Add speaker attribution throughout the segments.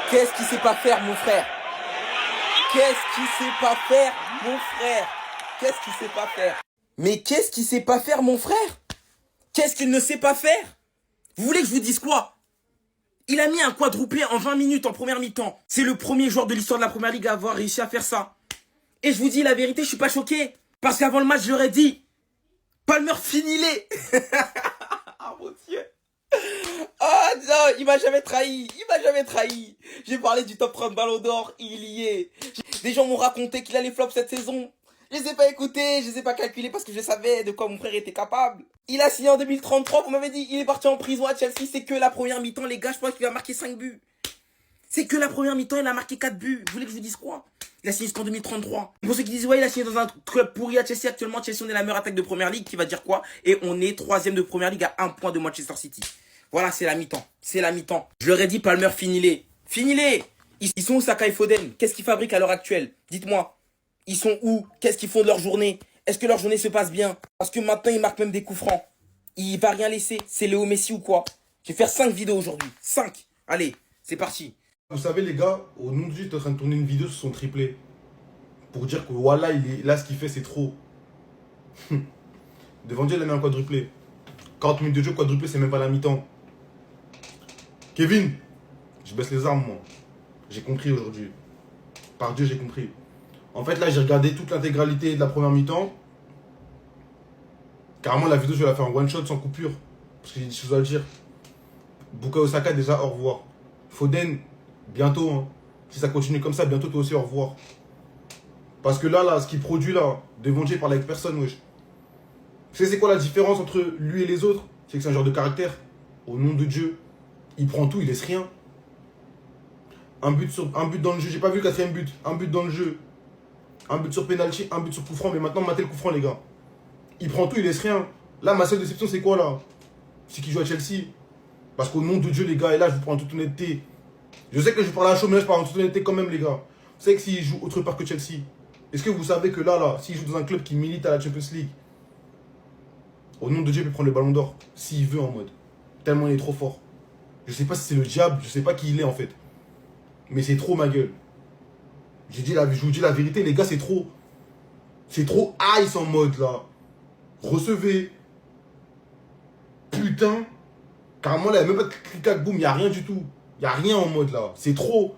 Speaker 1: Qu'est-ce qu'il sait pas faire, mon frère? Qu'est-ce qu'il sait pas faire, mon frère? Qu'est-ce qu'il sait pas faire? Mais qu'est-ce qu'il sait pas faire, mon frère? Qu'est-ce qu'il ne sait pas faire? Vous voulez que je vous dise quoi? Il a mis un quadruplé en 20 minutes en première mi-temps. C'est le premier joueur de l'histoire de la Première Ligue à avoir réussi à faire ça. Et je vous dis la vérité, je suis pas choqué. Parce qu'avant le match, j'aurais dit Palmer, finis-les. Ah mon Dieu. Ah non, il m'a jamais trahi. Il m'a jamais trahi. J'ai parlé du top 30 Ballon d'Or, il y est. Des gens m'ont raconté qu'il allait flop cette saison. Je les ai pas écoutés, je les ai pas calculés parce que je savais de quoi mon frère était capable. Il a signé en 2033, vous m'avez dit, il est parti en prison à Chelsea, c'est que la première mi-temps, les gars, je pense qu'il a marqué 5 buts. C'est que la première mi-temps, il a marqué 4 buts. Vous voulez que je vous dise quoi? Il a signé jusqu'en 2033. Pour ceux qui disent, ouais, il a signé dans un club pourri à Chelsea. Actuellement, Chelsea, on est la meilleure attaque de Première Ligue. Qui va dire quoi? Et on est 3ème de Première Ligue à 1 point de Manchester City. Voilà, c'est la mi-temps. C'est la mi-temps. Je leur ai dit, Palmer, finis-les. Finis-les. Ils sont où, Saka et Foden? Qu'est-ce qu'ils fabriquent à l'heure actuelle? Dites-moi. Ils sont où? Qu'est-ce qu'ils font de leur journée? Est-ce que leur journée se passe bien? Parce que maintenant, ils marquent même des coups francs. Il va rien laisser. C'est Léo Messi ou quoi? Je vais faire 5 vidéos aujourd'hui. 5. Allez, c'est parti.
Speaker 2: Vous savez les gars, au nom de Dieu, il est en train de tourner une vidéo sur son triplé. Pour dire que voilà, là ce qu'il fait c'est trop. Devant Dieu, il a mis un quadruplé. 40 minutes de jeu, quadruplé, c'est même pas la mi-temps. Kevin, je baisse les armes moi. J'ai compris aujourd'hui. Par Dieu, j'ai compris. En fait là, j'ai regardé toute l'intégralité de la première mi-temps. Carrément la vidéo, je vais la faire en one shot sans coupure. Parce que j'ai des choses à dire. Bukayo Saka déjà au revoir. Foden, bientôt, hein. Si ça continue comme ça, bientôt toi aussi au revoir. Parce que là, ce qu'il produit là, devant Dieu, il parle avec personne, wesh. Vous savez c'est quoi la différence entre lui et les autres? C'est que c'est un genre de caractère. Au nom de Dieu, il prend tout, il laisse rien. Un but dans le jeu, j'ai pas vu le 4ème but. Un but dans le jeu. Un but sur penalty, un but sur coup franc, mais maintenant matez le coup franc les gars. Il prend tout, il laisse rien. Là, ma seule déception c'est quoi là? C'est qu'il joue à Chelsea. Parce qu'au nom de Dieu les gars, et là je vous prends en toute honnêteté. Je sais que je parle à chaud, mais là je parle en toute honnêteté quand même les gars. Vous savez que s'il joue autre part que Chelsea, est-ce que vous savez que là, s'il joue dans un club qui milite à la Champions League, au nom de Dieu, il peut prendre le ballon d'or, s'il veut en mode. Tellement il est trop fort. Je sais pas si c'est le diable, je sais pas qui il est en fait. Mais c'est trop ma gueule. Je vous dis la vérité, les gars, c'est trop. C'est trop ice en mode là. Recevez. Putain. Carrément là, il n'y a même pas de clic-clac boum, il n'y a rien du tout. Il n'y a rien en mode là. C'est trop.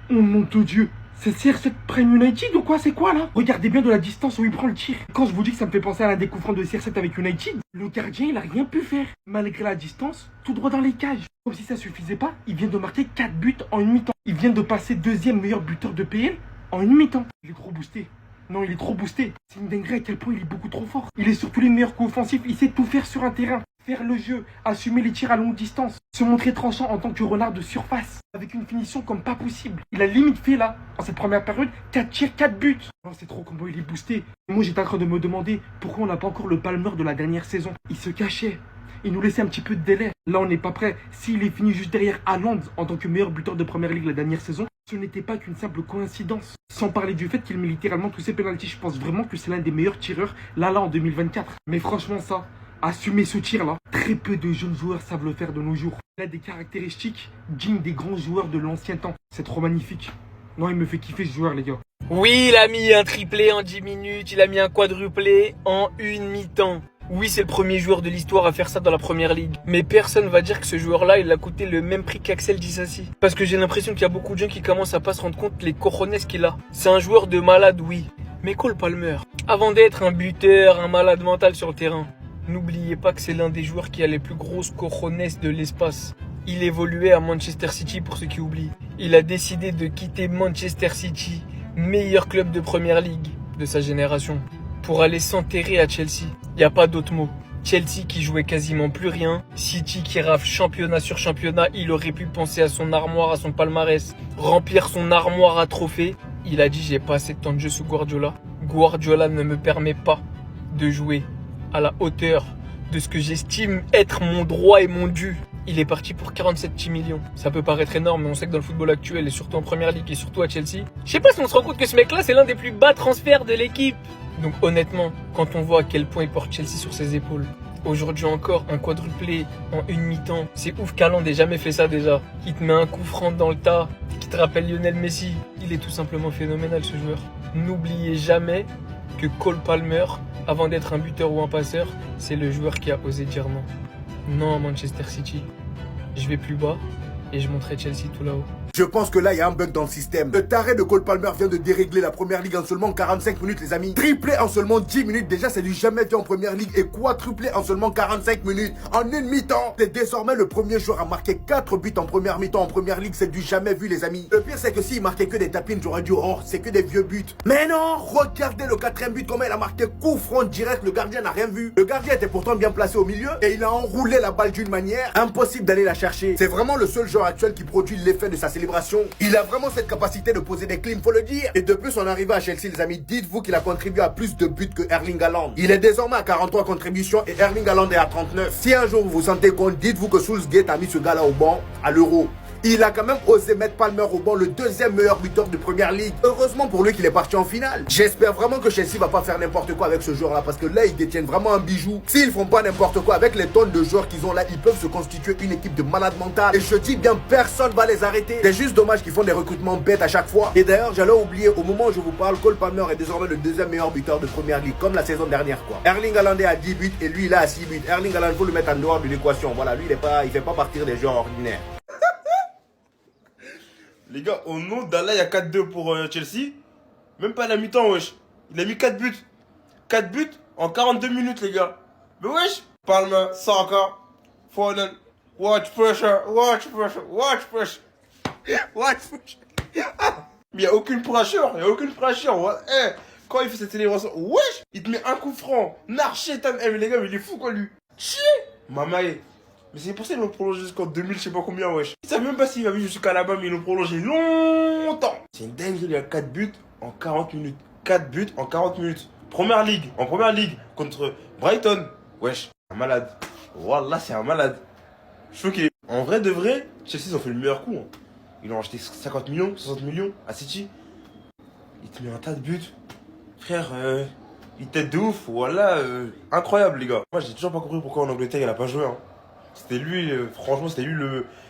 Speaker 3: Oh mon Dieu, c'est CR7 Prime United ou quoi? C'est quoi là? Regardez bien de la distance où il prend le tir. Quand je vous dis que ça me fait penser à l'un des coups francs de CR7 avec United, le gardien il a rien pu faire. Malgré la distance, tout droit dans les cages. Comme si ça suffisait pas, il vient de marquer 4 buts en une mi-temps. Il vient de passer 2ème meilleur buteur de PL en une mi-temps. Il est trop boosté. Non, il est trop boosté. C'est une dinguerie à quel point il est beaucoup trop fort. Il est sur tous les meilleurs coups offensifs, il sait tout faire sur un terrain. Faire le jeu, assumer les tirs à longue distance, se montrer tranchant en tant que renard de surface, avec une finition comme pas possible. Il a limite fait là, en cette première période, 4 tirs, 4 buts. Non, c'est trop comment il est boosté. Moi j'étais en train de me demander pourquoi on n'a pas encore le Palmer de la dernière saison. Il se cachait, il nous laissait un petit peu de délai. Là on n'est pas prêt. S'il est fini juste derrière Haaland en tant que meilleur buteur de Première Ligue la dernière saison, ce n'était pas qu'une simple coïncidence. Sans parler du fait qu'il met littéralement tous ses pénaltys. Je pense vraiment que c'est l'un des meilleurs tireurs là en 2024. Mais franchement ça... Assumer ce tir-là, très peu de jeunes joueurs savent le faire de nos jours. Il a des caractéristiques dignes des grands joueurs de l'ancien temps. C'est trop magnifique. Non, il me fait kiffer ce joueur, les gars.
Speaker 4: Oui, il a mis un triplé en 10 minutes, il a mis un quadruplé en une mi-temps. Oui, c'est le premier joueur de l'histoire à faire ça dans la Première Ligue. Mais personne va dire que ce joueur-là, il a coûté le même prix qu'Axel Disasi. Parce que j'ai l'impression qu'il y a beaucoup de gens qui commencent à pas se rendre compte les cojones qu'il a. C'est un joueur de malade, oui. Mais Cole Palmer, avant d'être un buteur, un malade mental sur le terrain, n'oubliez pas que c'est l'un des joueurs qui a les plus grosses cojones de l'espace. Il évoluait à Manchester City pour ceux qui oublient. Il a décidé de quitter Manchester City, meilleur club de Première Ligue de sa génération, pour aller s'enterrer à Chelsea. Il n'y a pas d'autre mot. Chelsea qui jouait quasiment plus rien, City qui rafle championnat sur championnat, il aurait pu penser à son armoire, à son palmarès, remplir son armoire à trophées. Il a dit j'ai pas assez de temps de jeu sous Guardiola. Guardiola ne me permet pas de jouer à la hauteur de ce que j'estime être mon droit et mon dû. Il est parti pour 47 petits millions. Ça peut paraître énorme, mais on sait que dans le football actuel, et surtout en Première Ligue, et surtout à Chelsea, je sais pas si on se rend compte que ce mec-là, c'est l'un des plus bas transferts de l'équipe. Donc honnêtement, quand on voit à quel point il porte Chelsea sur ses épaules, Aujourd'hui encore, un quadruplé en une mi-temps. C'est ouf qu'Haaland ait jamais fait ça déjà. Il te met un coup franc dans le tas, qui te rappelle Lionel Messi. Il est tout simplement phénoménal ce joueur. N'oubliez jamais que Cole Palmer, avant d'être un buteur ou un passeur, c'est le joueur qui a osé dire non. Non à Manchester City. Je vais plus bas et je monterai Chelsea tout là-haut.
Speaker 5: Je pense que là, il y a un bug dans le système. Le taré de Cole Palmer vient de dérégler la première ligue en seulement 45 minutes, les amis. Triplé en seulement 10 minutes. Déjà, c'est du jamais vu en première ligue. Et quadruplé en seulement 45 minutes. En une mi-temps. C'est désormais le premier joueur à marquer 4 buts en première mi-temps en première ligue. C'est du jamais vu, les amis. Le pire, c'est que s'il marquait que des tapines, j'aurais dit, oh, c'est que des vieux buts. Mais non, regardez le quatrième but, comment il a marqué coup franc direct. Le gardien n'a rien vu. Le gardien était pourtant bien placé au milieu. Et il a enroulé la balle d'une manière impossible d'aller la chercher. C'est vraiment le seul joueur actuel qui produit l'effet de sa célébration. Il a vraiment cette capacité de poser des clims, faut le dire. Et de plus, son arrivée à Chelsea, les amis, dites-vous qu'il a contribué à plus de buts que Erling Haaland. Il est désormais à 43 contributions et Erling Haaland est à 39. Si un jour vous vous sentez compte, dites-vous que Southgate a mis ce gars-là au banc à l'Euro. Il a quand même osé mettre Palmer au banc, le deuxième meilleur buteur de Première Ligue. Heureusement pour lui qu'il est parti en finale. J'espère vraiment que Chelsea va pas faire n'importe quoi avec ce joueur-là, parce que là, ils détiennent vraiment un bijou. S'ils font pas n'importe quoi avec les tonnes de joueurs qu'ils ont là, ils peuvent se constituer une équipe de malades mentales. Et je dis bien, personne va les arrêter. C'est juste dommage qu'ils font des recrutements bêtes à chaque fois. Et d'ailleurs, j'allais oublier, au moment où je vous parle, Cole Palmer est désormais le deuxième meilleur buteur de Première Ligue, comme la saison dernière, quoi. Erling Haaland est à 10 buts et lui, il est à 6 buts. Erling Haaland, faut le mettre en dehors de l'équation. Voilà, lui, il fait pas partir des joueurs ordinaires.
Speaker 2: Les gars, au nom d'Allah, il y a 4-2 pour Chelsea. Même pas à la mi-temps, wesh. Il a mis 4 buts. 4 buts en 42 minutes, les gars. Mais wesh, Palmer, Saka, Foden, watch pressure, watch pressure, watch pressure. Watch pressure. Mais il n'y a aucune pressure, quand il fait cette célébration, wesh, il te met un coup franc. Narchetan, mais les gars, mais il est fou, quoi, lui. Chier. Mamae. Mais c'est pour ça qu'ils l'ont prolongé jusqu'en 2000, je sais pas combien, wesh. Ils savent même pas s'il va vivre jusqu'à là-bas, mais ils l'ont prolongé longtemps. C'est une dinguerie, il y a 4 buts en 40 minutes. 4 buts en 40 minutes. En première ligue, contre Brighton. Wesh, un malade. Wallah, c'est un malade. Je trouve qu'il est... En vrai de vrai, Chelsea, ils ont fait le meilleur coup. Hein. Ils ont acheté 50 millions, 60 millions à City. Il te met un tas de buts. Frère, il t'aide de ouf. Voilà, incroyable, les gars. Moi, j'ai toujours pas compris pourquoi en Angleterre, il a pas joué, hein. C'était lui, franchement, c'était lui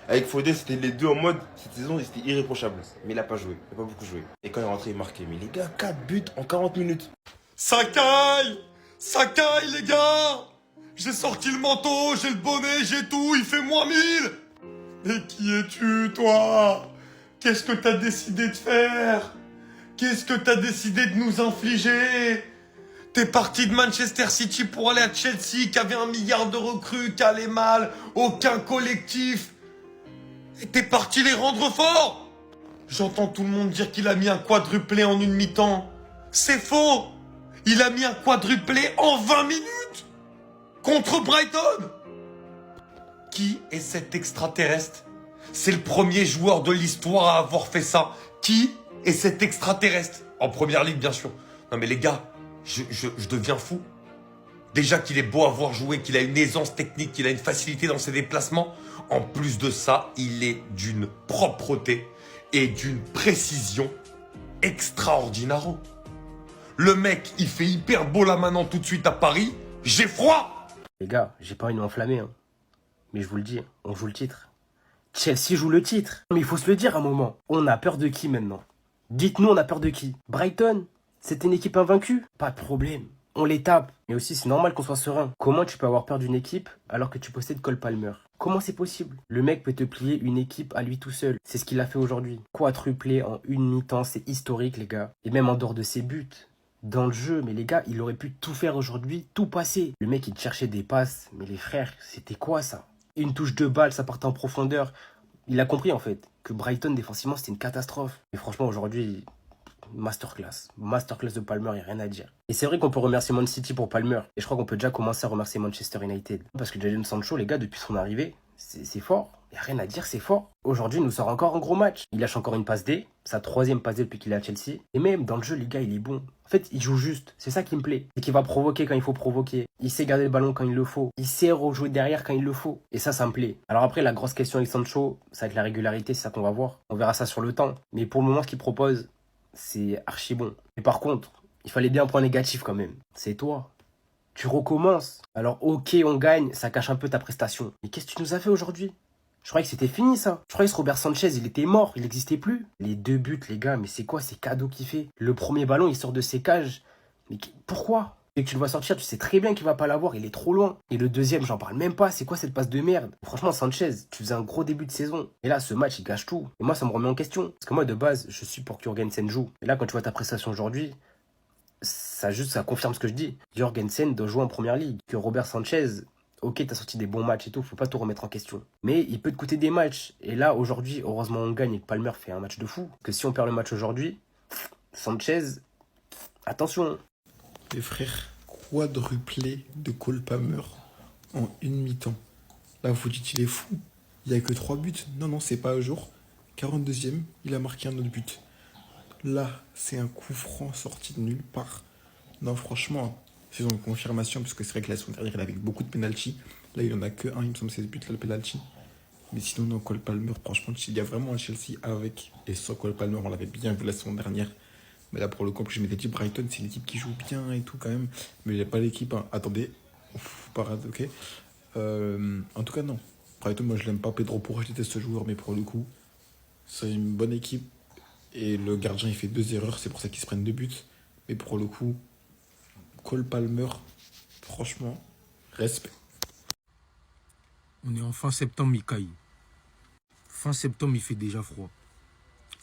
Speaker 2: avec Foden, c'était les deux en mode. Cette saison, c'était irréprochable. Mais il a pas joué, il a pas beaucoup joué. Et quand il est rentré, il marquait. Mais les gars, 4 buts en 40 minutes.
Speaker 6: Ça caille, les gars. J'ai sorti le manteau, j'ai le bonnet, j'ai tout, il fait -1000. Mais qui es-tu, toi? Qu'est-ce que t'as décidé de faire? Qu'est-ce que t'as décidé de nous infliger? T'es parti de Manchester City pour aller à Chelsea, qui avait 1 milliard de recrues, qui allait mal, aucun collectif. Et t'es parti les rendre forts. J'entends tout le monde dire qu'il a mis un quadruplé en une mi-temps. C'est faux. Il a mis un quadruplé en 20 minutes. Contre Brighton. Qui est cet extraterrestre? C'est le premier joueur de l'histoire à avoir fait ça. Qui est cet extraterrestre? En première ligue, bien sûr. Non mais les gars... Je deviens fou. Déjà qu'il est beau à voir jouer, qu'il a une aisance technique, qu'il a une facilité dans ses déplacements. En plus de ça, il est d'une propreté et d'une précision extraordinaire. Le mec, il fait hyper beau là maintenant tout de suite à Paris. J'ai froid.
Speaker 7: Les gars, j'ai pas envie de m'enflammer, hein. Mais je vous le dis, on joue le titre. Chelsea joue le titre. Mais il faut se le dire un moment. On a peur de qui maintenant? Dites-nous, on a peur de qui? Brighton? C'était une équipe invaincue? Pas de problème, on les tape. Mais aussi, c'est normal qu'on soit serein. Comment tu peux avoir peur d'une équipe alors que tu possèdes Cole Palmer? Comment c'est possible? Le mec peut te plier une équipe à lui tout seul. C'est ce qu'il a fait aujourd'hui. Quadruplé en une mi-temps, c'est historique, les gars. Et même en dehors de ses buts, dans le jeu, mais les gars, il aurait pu tout faire aujourd'hui, tout passer. Le mec, il cherchait des passes. Mais les frères, c'était quoi ça? Une touche de balle, ça partait en profondeur. Il a compris, en fait, que Brighton, défensivement, c'était une catastrophe. Et franchement, aujourd'hui... Masterclass de Palmer, il n'y a rien à dire. Et c'est vrai qu'on peut remercier Man City pour Palmer. Et je crois qu'on peut déjà commencer à remercier Manchester United. Parce que Jadon Sancho, les gars, depuis son arrivée, c'est fort. Il n'y a rien à dire, c'est fort. Aujourd'hui, il nous sort encore un gros match. Il lâche encore une passe D, sa 3e passe D depuis qu'il est à Chelsea. Et même dans le jeu, les gars, il est bon. En fait, il joue juste. C'est ça qui me plaît. C'est qu'il va provoquer quand il faut provoquer. Il sait garder le ballon quand il le faut. Il sait rejouer derrière quand il le faut. Et ça me plaît. Alors après, la grosse question avec Sancho, c'est avec la régularité, c'est ça qu'on va voir. On verra ça sur le temps. Mais pour le moment, ce qu'il propose, c'est archi bon. Mais par contre, il fallait bien un point négatif quand même. C'est toi. Tu recommences. Alors ok, on gagne, ça cache un peu ta prestation. Mais qu'est-ce que tu nous as fait aujourd'hui? Je croyais que c'était fini ça. Je croyais que ce Robert Sanchez, il était mort, il n'existait plus. Les 2 buts, les gars, mais c'est quoi ces cadeaux qu'il fait? Le premier ballon, il sort de ses cages. Mais pourquoi? Dès que tu le vois sortir, tu sais très bien qu'il va pas l'avoir, il est trop loin. Et le deuxième, j'en parle même pas, c'est quoi cette passe de merde? Franchement, Sanchez, tu faisais un gros début de saison. Et là, ce match, il gâche tout. Et moi, ça me remet en question. Parce que moi, de base, je suis pour que Jorgensen joue. Et là, quand tu vois ta prestation aujourd'hui, ça confirme ce que je dis. Jorgensen doit jouer en première ligue. Que Robert Sanchez, ok, t'as sorti des bons matchs et tout, faut pas tout remettre en question. Mais il peut te coûter des matchs. Et là, aujourd'hui, heureusement, on gagne et que Palmer fait un match de fou. Que si on perd le match aujourd'hui, Sanchez, attention.
Speaker 8: Les frères, quadruplé de Cole Palmer en une mi-temps. Là, vous dites, il est fou. Il n'y a que 3 buts. Non, c'est pas un jour. 42e, il a marqué un autre but. Là, c'est un coup franc sorti de nulle part. Non, franchement, c'est une confirmation, parce que c'est vrai que la saison dernière, il avait beaucoup de pénalty. Là, il en a que un, il me semble, c'est ce but là, le pénalty. Mais sinon, non, Cole Palmer, franchement, il y a vraiment un Chelsea avec et sans Cole Palmer. On l'avait bien vu la saison dernière. Mais là, pour le coup, je m'étais dit, Brighton, c'est une équipe qui joue bien et tout quand même. Mais il n'y a pas l'équipe. Hein. Attendez. Parade, ok. En tout cas, non. Brighton, moi, je l'aime pas. Pedro Porro, je déteste ce joueur. Mais pour le coup, c'est une bonne équipe. Et le gardien, il fait 2 erreurs. C'est pour ça qu'ils se prennent 2 buts. Mais pour le coup, Cole Palmer, franchement, respect.
Speaker 3: On est en fin septembre, Mikaï. Fin septembre, il fait déjà froid.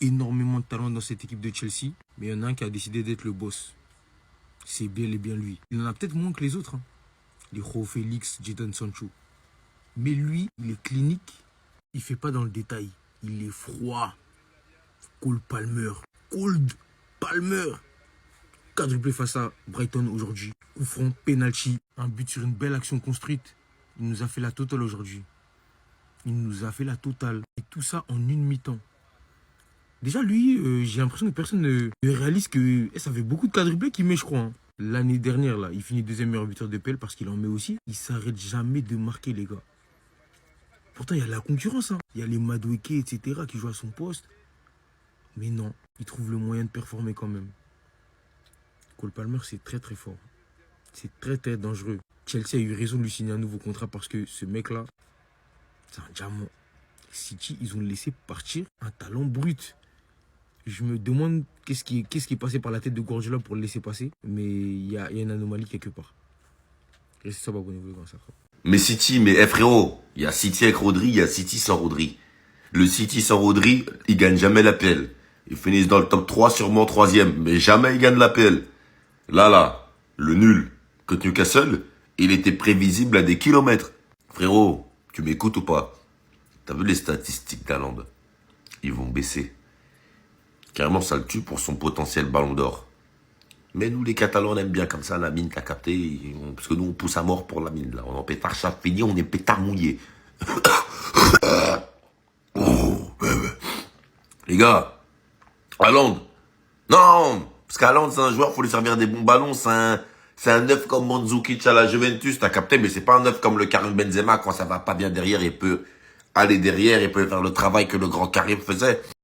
Speaker 3: Énormément de talent dans cette équipe de Chelsea, mais il y en a un qui a décidé d'être le boss. C'est bel et bien lui. Il en a peut-être moins que les autres. Hein. Les João Félix, Jadon Sancho. Mais lui, il est clinique. Il fait pas dans le détail. Il est froid. Cole Palmer. Cold Palmer. Quadruplé face à Brighton aujourd'hui. Coup franc, penalty. Un but sur une belle action construite. Il nous a fait la totale aujourd'hui. Il nous a fait la totale. Et tout ça en une mi-temps. Déjà, lui, j'ai l'impression que personne ne réalise que ça fait beaucoup de quadruplés qu'il met, je crois. Hein. L'année dernière, là, il finit 2e meilleur buteur de PL parce qu'il en met aussi. Il s'arrête jamais de marquer, les gars. Pourtant, il y a la concurrence. Hein. Il y a les Madueke, etc. qui jouent à son poste. Mais non, il trouve le moyen de performer quand même. Cole Palmer, c'est très très fort. C'est très très dangereux. Chelsea a eu raison de lui signer un nouveau contrat parce que ce mec-là, c'est un diamant. City, ils ont laissé partir un talent brut. Je me demande qu'est-ce qui est passé par la tête de Guardiola pour le laisser passer. Mais il y a une anomalie quelque part. Et c'est ça, abonnez-vous, ça.
Speaker 9: Mais City, frérot, il y a City avec Rodri, il y a City sans Rodri. Le City sans Rodri, il gagne jamais l'APL. Ils finissent dans le top 3, sûrement 3e, mais jamais ils gagnent l'APL. Là, le nul contre Newcastle, il était prévisible à des kilomètres. Frérot, tu m'écoutes ou pas? T'as vu les statistiques d'Haaland? Ils vont baisser. Carrément, ça le tue pour son potentiel ballon d'or. Mais nous, les Catalans, on aime bien comme ça, Lamine, t'as capté? Parce que nous, on pousse à mort pour Lamine, là. On est en pétard chaque fini, on est pétard mouillé. Les gars, Haaland. Non, parce qu'Haaland, c'est un joueur, faut lui servir des bons ballons. C'est un neuf comme Mandzukic à la Juventus, t'as capté? Mais c'est pas un neuf comme le Karim Benzema. Quand ça va pas bien derrière, il peut aller derrière, il peut faire le travail que le grand Karim faisait.